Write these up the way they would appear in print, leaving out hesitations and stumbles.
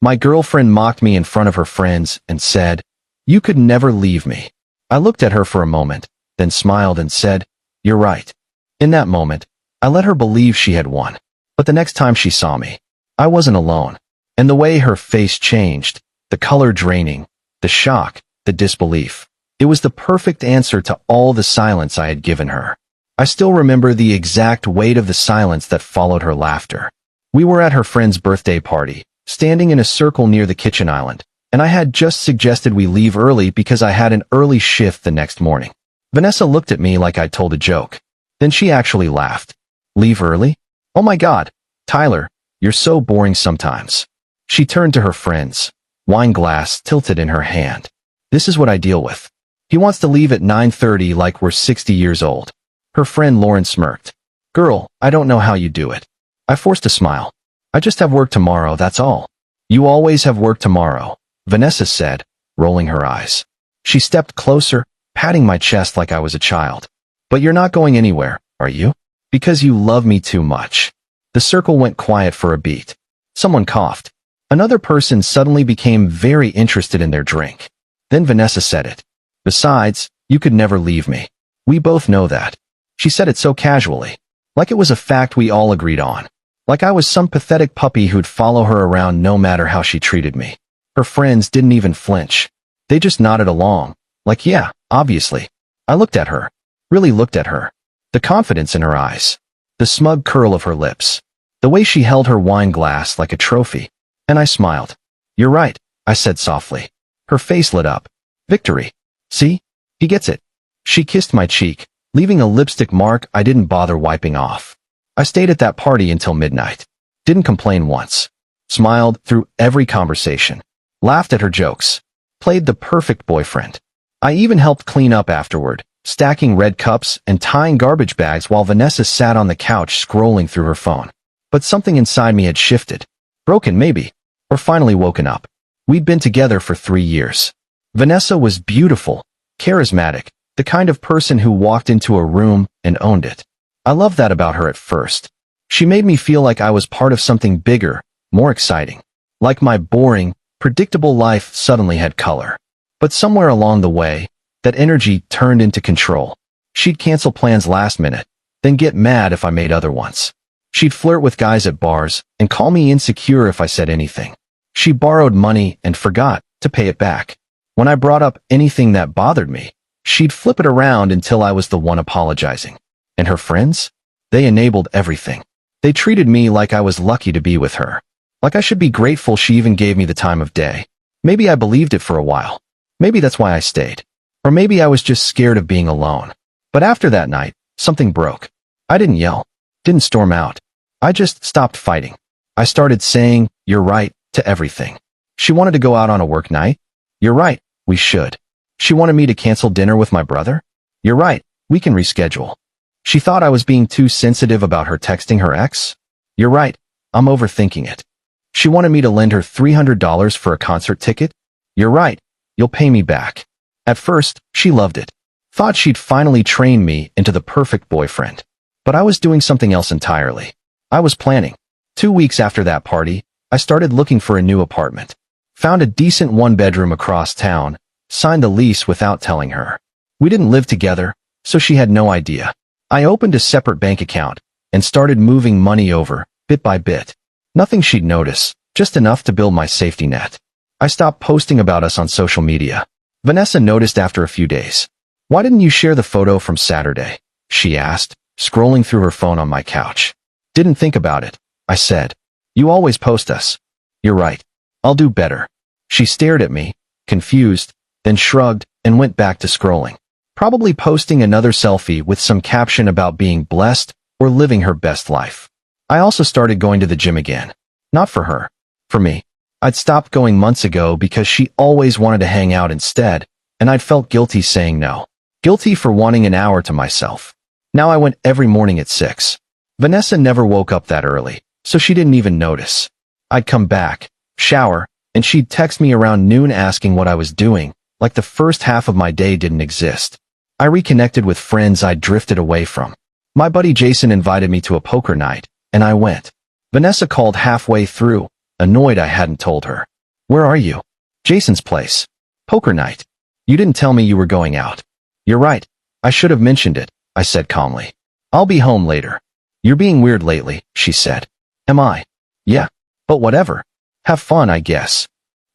My girlfriend mocked me in front of her friends and said, "You could never leave me." I looked at her for a moment, then smiled and said, "You're right." In that moment, I let her believe she had won. But the next time she saw me, I wasn't alone. And the way her face changed, the color draining, the shock, the disbelief, it was the perfect answer to all the silence I had given her. I still remember the exact weight of the silence that followed her laughter. We were at her friend's birthday party, standing in a circle near the kitchen island, and I had just suggested we leave early because I had an early shift the next morning. Vanessa looked at me like I'd told a joke. Then she actually laughed. "Leave early? Oh my God, Tyler, you're so boring sometimes." She turned to her friends, wine glass tilted in her hand. "This is what I deal with. He wants to leave at 9:30 like we're 60 years old." Her friend Lauren smirked. "Girl, I don't know how you do it." I forced a smile. "I just have work tomorrow, that's all." "You always have work tomorrow," Vanessa said, rolling her eyes. She stepped closer, patting my chest like I was a child. "But you're not going anywhere, are you? Because you love me too much." The circle went quiet for a beat. Someone coughed. Another person suddenly became very interested in their drink. Then Vanessa said it. "Besides, you could never leave me. We both know that." She said it so casually, like it was a fact we all agreed on. Like I was some pathetic puppy who'd follow her around no matter how she treated me. Her friends didn't even flinch. They just nodded along, like, yeah, obviously. I looked at her, really looked at her. The confidence in her eyes, the smug curl of her lips, the way she held her wine glass like a trophy. And I smiled. "You're right," I said softly. Her face lit up. "Victory. See? He gets it." She kissed my cheek, leaving a lipstick mark I didn't bother wiping off. I stayed at that party until midnight. Didn't complain once. Smiled through every conversation. Laughed at her jokes. Played the perfect boyfriend. I even helped clean up afterward, stacking red cups and tying garbage bags while Vanessa sat on the couch scrolling through her phone. But something inside me had shifted. Broken maybe. Or finally woken up. We'd been together for 3 years. Vanessa was beautiful, charismatic, the kind of person who walked into a room and owned it. I loved that about her at first. She made me feel like I was part of something bigger, more exciting. Like my boring, predictable life suddenly had color. But somewhere along the way, that energy turned into control. She'd cancel plans last minute, then get mad if I made other ones. She'd flirt with guys at bars and call me insecure if I said anything. She borrowed money and forgot to pay it back. When I brought up anything that bothered me, she'd flip it around until I was the one apologizing. And her friends? They enabled everything. They treated me like I was lucky to be with her. Like I should be grateful she even gave me the time of day. Maybe I believed it for a while. Maybe that's why I stayed. Or maybe I was just scared of being alone. But after that night, something broke. I didn't yell. Didn't storm out. I just stopped fighting. I started saying, "You're right," to everything. She wanted to go out on a work night? "You're right, we should." She wanted me to cancel dinner with my brother? "You're right, we can reschedule." She thought I was being too sensitive about her texting her ex? "You're right, I'm overthinking it." She wanted me to lend her $300 for a concert ticket? "You're right, you'll pay me back." At first, she loved it. Thought she'd finally train me into the perfect boyfriend. But I was doing something else entirely. I was planning. 2 weeks after that party, I started looking for a new apartment. Found a decent one-bedroom across town, signed the lease without telling her. We didn't live together, so she had no idea. I opened a separate bank account and started moving money over, bit by bit. Nothing she'd notice, just enough to build my safety net. I stopped posting about us on social media. Vanessa noticed after a few days. "Why didn't you share the photo from Saturday?" she asked, scrolling through her phone on my couch. "Didn't think about it," I said. "You always post us." "You're right. I'll do better." She stared at me, confused, then shrugged and went back to scrolling. Probably posting another selfie with some caption about being blessed or living her best life. I also started going to the gym again. Not for her. For me. I'd stopped going months ago because she always wanted to hang out instead, and I'd felt guilty saying no. Guilty for wanting an hour to myself. Now I went every morning at 6. Vanessa never woke up that early, so she didn't even notice. I'd come back, shower, and she'd text me around noon asking what I was doing, like the first half of my day didn't exist. I reconnected with friends I'd drifted away from. My buddy Jason invited me to a poker night, and I went. Vanessa called halfway through, annoyed I hadn't told her. Where are you? Jason's place. Poker night. You didn't tell me you were going out. You're right. I should have mentioned it, I said calmly. I'll be home later. You're being weird lately, she said. Am I? Yeah. But whatever. Have fun, I guess.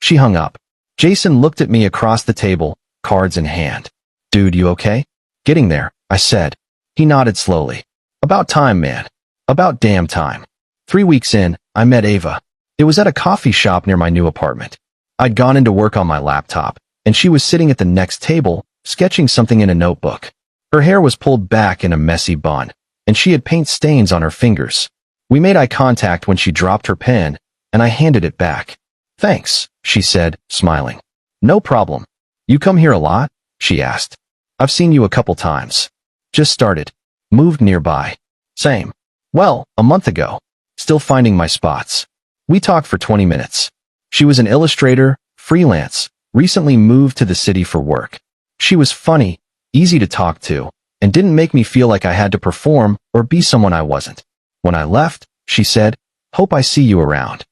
She hung up. Jason looked at me across the table, cards in hand. Dude, you okay? Getting there, I said. He nodded slowly. About time, man. About damn time. 3 weeks in, I met Ava. It was at a coffee shop near my new apartment. I'd gone into work on my laptop, and she was sitting at the next table, sketching something in a notebook. Her hair was pulled back in a messy bun, and she had paint stains on her fingers. We made eye contact when she dropped her pen, and I handed it back. Thanks, she said, smiling. No problem. You come here a lot? She asked. I've seen you a couple times. Just started. Moved nearby. Same. Well, a month ago. Still finding my spots. We talked for 20 minutes. She was an illustrator, freelance, recently moved to the city for work. She was funny, easy to talk to, and didn't make me feel like I had to perform or be someone I wasn't. When I left, she said, "Hope I see you around."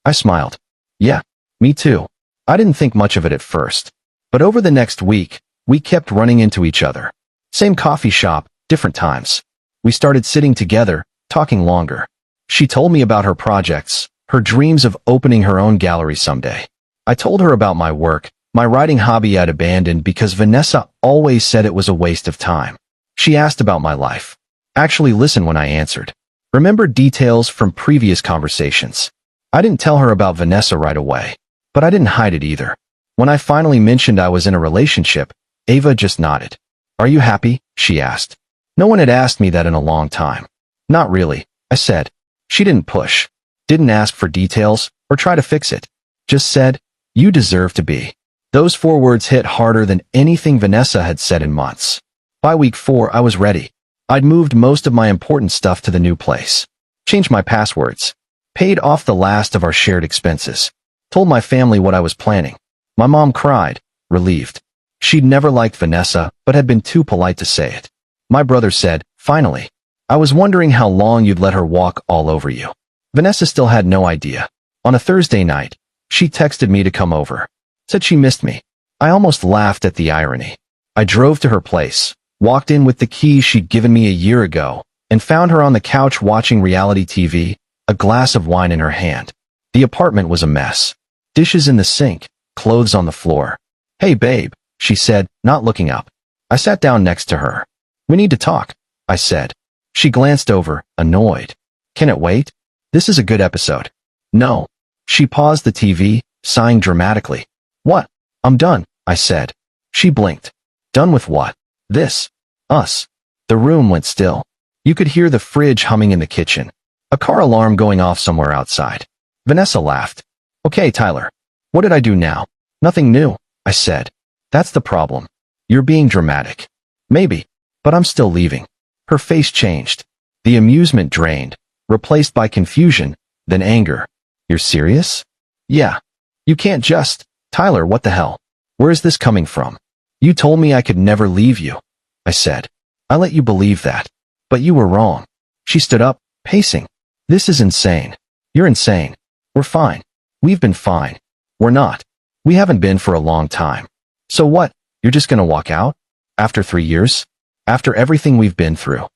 I smiled. Yeah, me too. I didn't think much of it at first. But over the next week, we kept running into each other. Same coffee shop, different times. We started sitting together, talking longer. She told me about her projects, her dreams of opening her own gallery someday. I told her about my work, my writing hobby I'd abandoned because Vanessa always said it was a waste of time. She asked about my life. Actually listened when I answered. Remembered details from previous conversations. I didn't tell her about Vanessa right away, but I didn't hide it either. When I finally mentioned I was in a relationship, Ava just nodded. Are you happy? She asked. No one had asked me that in a long time. Not really, I said. She didn't push. Didn't ask for details or try to fix it. Just said, you deserve to be. Those 4 words hit harder than anything Vanessa had said in months. By week 4, I was ready. I'd moved most of my important stuff to the new place. Changed my passwords. Paid off the last of our shared expenses. Told my family what I was planning. My mom cried, relieved. She'd never liked Vanessa, but had been too polite to say it. My brother said, finally. I was wondering how long you'd let her walk all over you. Vanessa still had no idea. On a Thursday night, she texted me to come over. Said she missed me. I almost laughed at the irony. I drove to her place, walked in with the keys she'd given me a year ago, and found her on the couch watching reality TV, a glass of wine in her hand. The apartment was a mess. Dishes in the sink, clothes on the floor. Hey babe, she said, not looking up. I sat down next to her. We need to talk, I said. She glanced over, annoyed. Can it wait? This is a good episode. No. She paused the TV, sighing dramatically. What? I'm done, I said. She blinked. Done with what? This. Us. The room went still. You could hear the fridge humming in the kitchen. A car alarm going off somewhere outside. Vanessa laughed. Okay, Tyler. What did I do now? Nothing new, I said. That's the problem. You're being dramatic. Maybe. But I'm still leaving. Her face changed. The amusement drained, replaced by confusion, then anger. You're serious? Yeah. You can't just. Tyler, what the hell? Where is this coming from? You told me I could never leave you, I said. I let you believe that. But you were wrong. She stood up, pacing. This is insane. You're insane. We're fine. We've been fine. We're not. We haven't been for a long time. So what? You're just gonna walk out? After 3 years? After everything we've been through?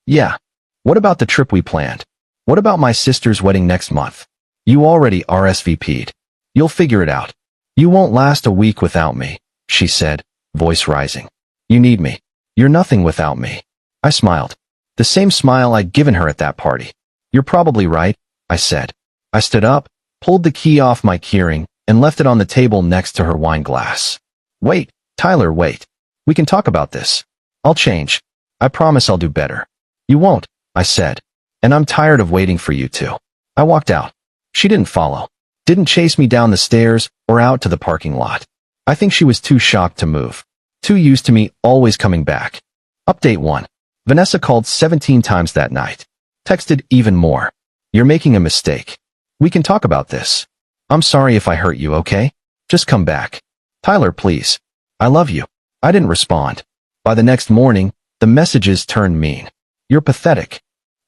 Yeah. What about the trip we planned? What about my sister's wedding next month? You already RSVP'd. You'll figure it out. You won't last a week without me, she said, voice rising. You need me. You're nothing without me. I smiled. The same smile I'd given her at that party. You're probably right, I said. I stood up, pulled the key off my keyring, and left it on the table next to her wine glass. Wait, Tyler, wait. We can talk about this. I'll change. I promise I'll do better. You won't, I said. And I'm tired of waiting for you to. I walked out. She didn't follow. Didn't chase me down the stairs or out to the parking lot. I think she was too shocked to move. Too used to me always coming back. Update 1. Vanessa called 17 times that night. Texted even more. You're making a mistake. We can talk about this. I'm sorry if I hurt you, okay? Just come back. Tyler, please. I love you. I didn't respond. By the next morning, the messages turned mean. You're pathetic.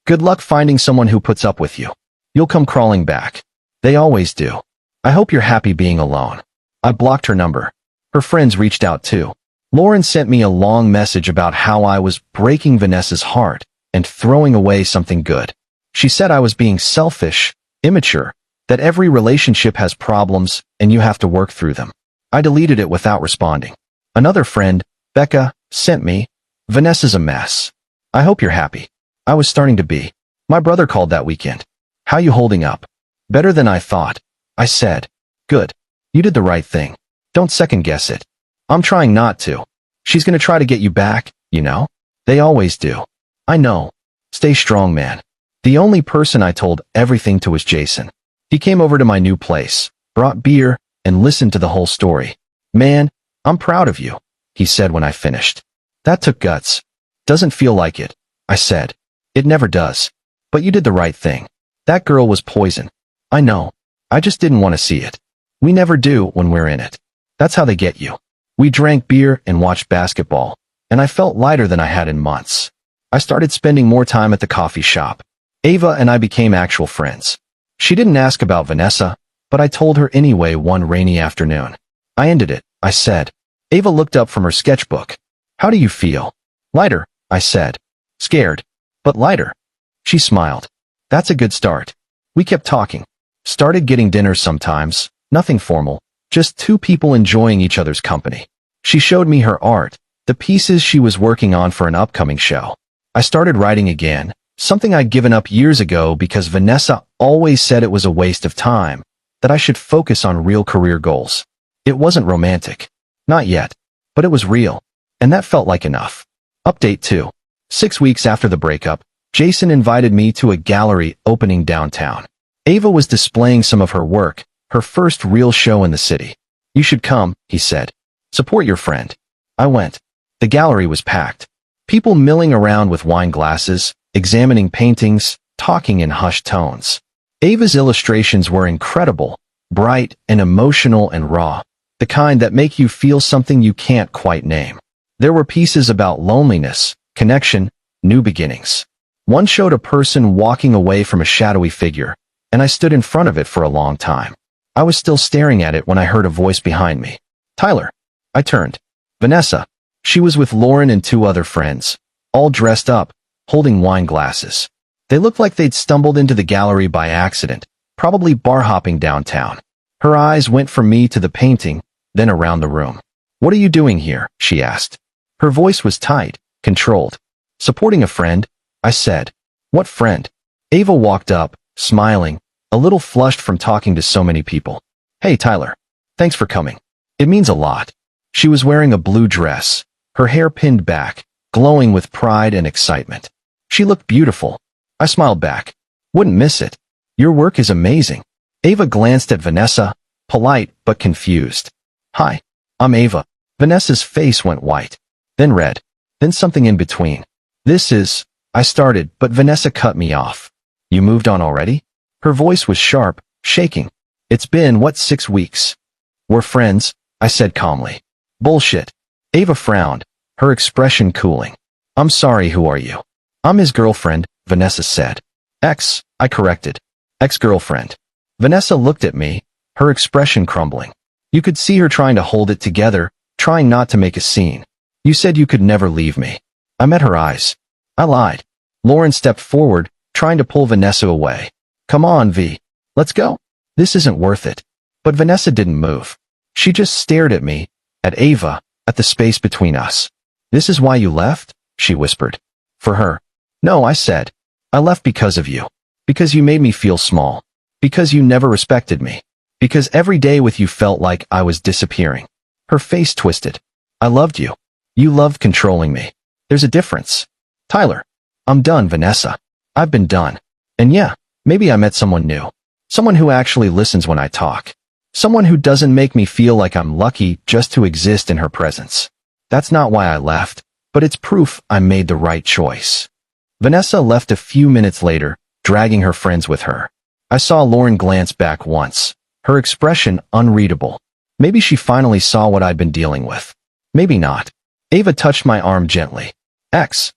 Good luck finding someone who puts up with you. You'll come crawling back. They always do. I hope you're happy being alone. I blocked her number. Her friends reached out too. Lauren sent me a long message about how I was breaking Vanessa's heart and throwing away something good. She said I was being selfish, immature, that every relationship has problems and you have to work through them. I deleted it without responding. Another friend, Becca, sent me, Vanessa's a mess. I hope you're happy. I was starting to be. My brother called that weekend. How you holding up? Better than I thought. I said. Good. You did the right thing. Don't second guess it. I'm trying not to. She's gonna try to get you back, you know? They always do. I know. Stay strong, man. The only person I told everything to was Jason. He came over to my new place, brought beer, and listened to the whole story. Man, I'm proud of you, he said when I finished. That took guts. Doesn't feel like it, I said. It never does. But you did the right thing. That girl was poison. I know. I just didn't want to see it. We never do when we're in it. That's how they get you. We drank beer and watched basketball, and I felt lighter than I had in months. I started spending more time at the coffee shop. Ava and I became actual friends. She didn't ask about Vanessa, but I told her anyway one rainy afternoon. I ended it, I said. Ava looked up from her sketchbook. How do you feel? Lighter, I said. Scared, but lighter. She smiled. That's a good start. We kept talking. Started getting dinner sometimes, nothing formal, just two people enjoying each other's company. She showed me her art, the pieces she was working on for an upcoming show. I started writing again, something I'd given up years ago because Vanessa always said it was a waste of time, that I should focus on real career goals. It wasn't romantic. Not yet. But it was real. And that felt like enough. Update 2. 6 weeks after the breakup, Jason invited me to a gallery opening downtown. Ava was displaying some of her work, her first real show in the city. You should come, he said. Support your friend. I went. The gallery was packed. People milling around with wine glasses, examining paintings, talking in hushed tones. Ava's illustrations were incredible, bright and emotional and raw, the kind that make you feel something you can't quite name. There were pieces about loneliness, connection, new beginnings. One showed a person walking away from a shadowy figure, and I stood in front of it for a long time. I was still staring at it when I heard a voice behind me. Tyler. I turned. Vanessa. She was with Lauren and 2 other friends, all dressed up, holding wine glasses. They looked like they'd stumbled into the gallery by accident, probably bar hopping downtown. Her eyes went from me to the painting, then around the room. What are you doing here? She asked. Her voice was tight, controlled. Supporting a friend, I said. What friend? Ava walked up, smiling, a little flushed from talking to so many people. Hey, Tyler. Thanks for coming. It means a lot. She was wearing a blue dress, her hair pinned back, glowing with pride and excitement. She looked beautiful. I smiled back. Wouldn't miss it. Your work is amazing. Ava glanced at Vanessa, polite but confused. Hi, I'm Ava. Vanessa's face went white, then red, then something in between. This is, I started, but Vanessa cut me off. You moved on already? Her voice was sharp, shaking. It's been, 6 weeks? We're friends, I said calmly. Bullshit. Ava frowned, her expression cooling. I'm sorry, who are you? I'm his girlfriend, Vanessa said. Ex, I corrected. Ex-girlfriend. Vanessa looked at me, her expression crumbling. You could see her trying to hold it together, trying not to make a scene. You said you could never leave me. I met her eyes. I lied. Lauren stepped forward, trying to pull Vanessa away. Come on, V. Let's go. This isn't worth it. But Vanessa didn't move. She just stared at me, at Ava, at the space between us. This is why you left? She whispered. For her. No, I said. I left because of you. Because you made me feel small. Because you never respected me. Because every day with you felt like I was disappearing. Her face twisted. I loved you. You loved controlling me. There's a difference. Tyler. I'm done, Vanessa. I've been done. And yeah, maybe I met someone new. Someone who actually listens when I talk. Someone who doesn't make me feel like I'm lucky just to exist in her presence. That's not why I left, but it's proof I made the right choice. Vanessa left a few minutes later, dragging her friends with her. I saw Lauren glance back once, her expression unreadable. Maybe she finally saw what I'd been dealing with. Maybe not. Ava touched my arm gently. Ex.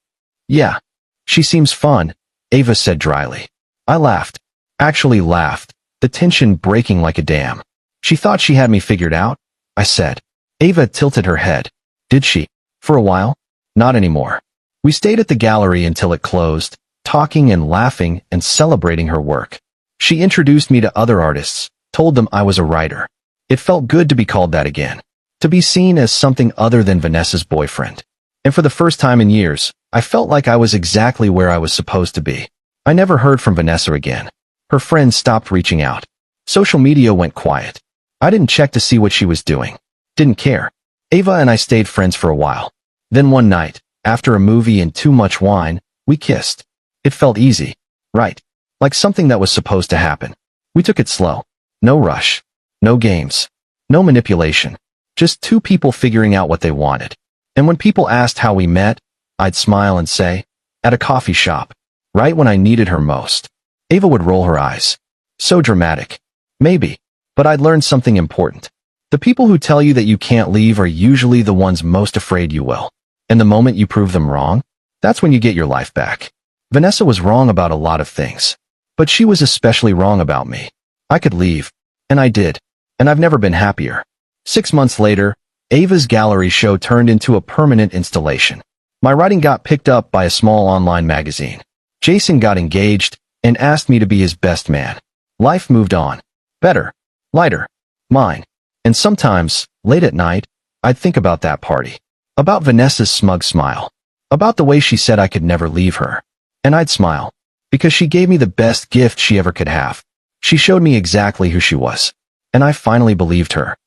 Yeah. She seems fun, Ava said dryly. I laughed. Actually laughed, the tension breaking like a dam. She thought she had me figured out, I said. Ava tilted her head. Did she? For a while? Not anymore. We stayed at the gallery until it closed, talking and laughing and celebrating her work. She introduced me to other artists, told them I was a writer. It felt good to be called that again, to be seen as something other than Vanessa's boyfriend. And for the first time in years, I felt like I was exactly where I was supposed to be. I never heard from Vanessa again. Her friends stopped reaching out. Social media went quiet. I didn't check to see what she was doing. Didn't care. Ava and I stayed friends for a while. Then one night, after a movie and too much wine, we kissed. It felt easy. Right. Like something that was supposed to happen. We took it slow. No rush. No games. No manipulation. Just two people figuring out what they wanted. And when people asked how we met, I'd smile and say, at a coffee shop. Right when I needed her most. Ava would roll her eyes. So dramatic. Maybe. But I'd learned something important. The people who tell you that you can't leave are usually the ones most afraid you will. And the moment you prove them wrong, that's when you get your life back. Vanessa was wrong about a lot of things. But she was especially wrong about me. I could leave. And I did. And I've never been happier. 6 months later, Ava's gallery show turned into a permanent installation. My writing got picked up by a small online magazine. Jason got engaged and asked me to be his best man. Life moved on. Better. Lighter. Mine. And sometimes, late at night, I'd think about that party. About Vanessa's smug smile. About the way she said I could never leave her. And I'd smile. Because she gave me the best gift she ever could have. She showed me exactly who she was. And I finally believed her.